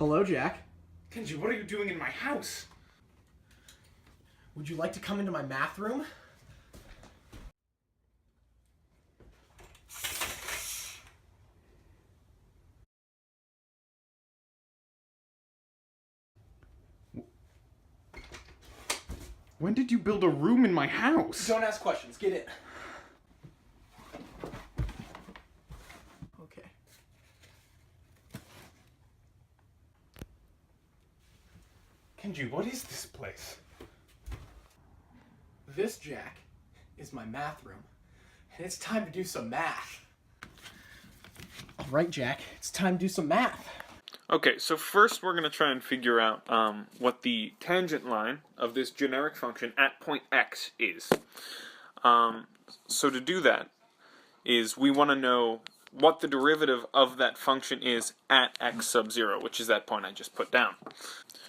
Hello, Jack. Kenji, what are you doing in my house? Would you like to come into my math room? When did you build a room in my house? Don't ask questions. Get in. Okay. Kenji, what is this place? This, Jack, is my math room. And it's time to do some math. All right, Jack. It's time to do some math. Okay, so first we're going to try and figure out what the tangent line of this generic function at point x is. So to do that is we want to know what the derivative of that function is at x sub 0, which is that point I just put down.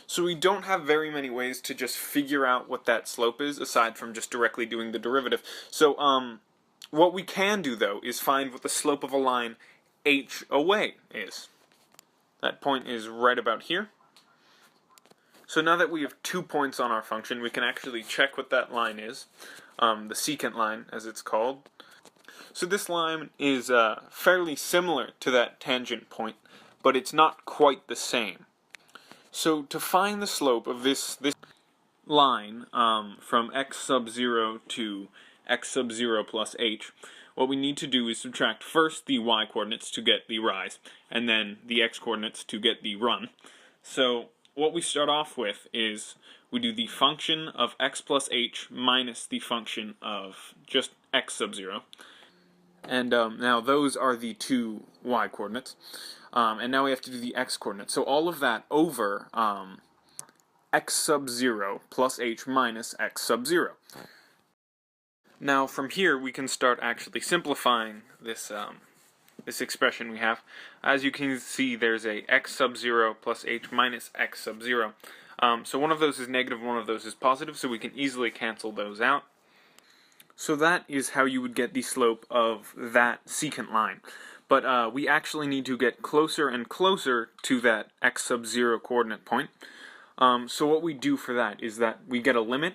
So we don't have very many ways to just figure out what that slope is, aside from just directly doing the derivative. So what we can do, though, is find what the slope of a line h away is. That point is right about here. So now that we have 2 points on our function, we can actually check what that line is, the secant line, as it's called. So this line is fairly similar to that tangent point, but it's not quite the same. So to find the slope of this line from x sub 0 to x sub 0 plus h, what we need to do is subtract first the y-coordinates to get the rise, and then the x-coordinates to get the run. So what we start off with is we do the function of x plus h minus the function of just x sub 0. And now those are the two y-coordinates. And now we have to do the x-coordinates. So all of that over x sub 0 plus h minus x sub 0. Now from here we can start actually simplifying this this expression we have. As you can see, there's a x sub 0 plus h minus x sub 0. So one of those is negative, one of those is positive, so we can easily cancel those out. So that is how you would get the slope of that secant line. But we actually need to get closer and closer to that x sub 0 coordinate point. So what we do for that is that we get a limit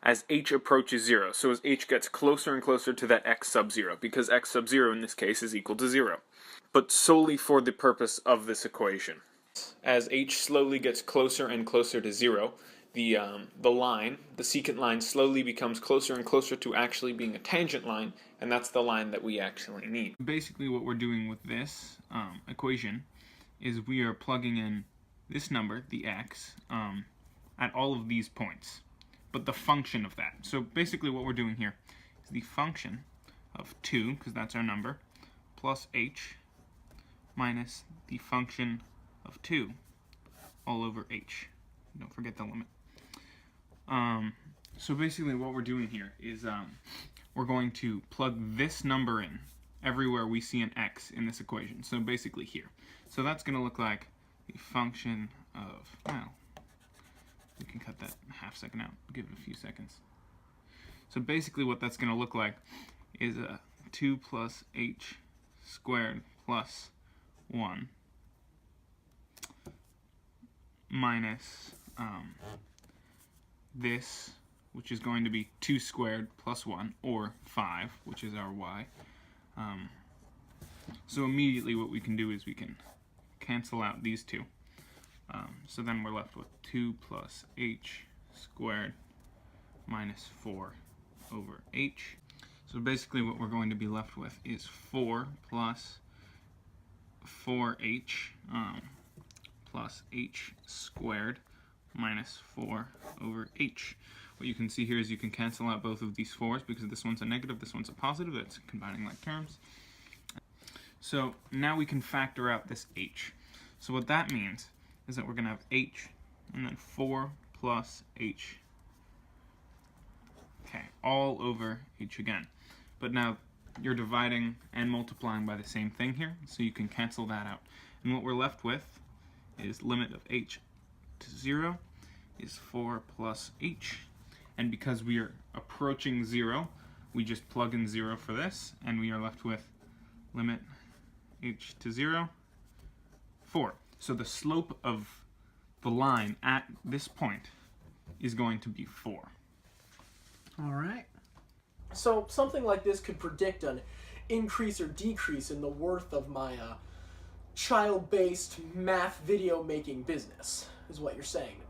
as h approaches 0. So as h gets closer and closer to that x sub 0, because x sub 0 in this case is equal to 0. But solely for the purpose of this equation. As h slowly gets closer and closer to 0, the line, the secant line, slowly becomes closer and closer to actually being a tangent line, and that's the line that we actually need. Basically what we're doing with this equation is we are plugging in this number, the x, at all of these points, but the function of that. So basically what we're doing here is the function of 2, because that's our number, plus h minus the function of 2 all over h. Don't forget the limit. So basically what we're doing here is we're going to plug this number in everywhere we see an x in this equation. So basically here. So that's going to look like the function of, well, we can cut that half second out, give it a few seconds. So basically what that's going to look like is 2 plus h squared plus 1 minus this, which is going to be 2 squared plus 1, or 5, which is our y. So immediately what we can do is we can cancel out these two. So then we're left with 2 plus h squared minus 4 over h. So basically what we're going to be left with is 4 plus 4h plus h squared minus 4 over h. What you can see here is you can cancel out both of these 4's because this one's a negative, this one's a positive. That's combining like terms. So now we can factor out this h. So what that means is that we're going to have h and then 4 plus h, okay, all over h again. But now you're dividing and multiplying by the same thing here, so you can cancel that out. And what we're left with is limit of h to 0 is 4 plus h. And because we are approaching 0, we just plug in 0 for this, and we are left with limit h to 0, 4. So the slope of the line at this point is going to be 4. All right. So something like this could predict an increase or decrease in the worth of my child-based math video making business, is what you're saying to me.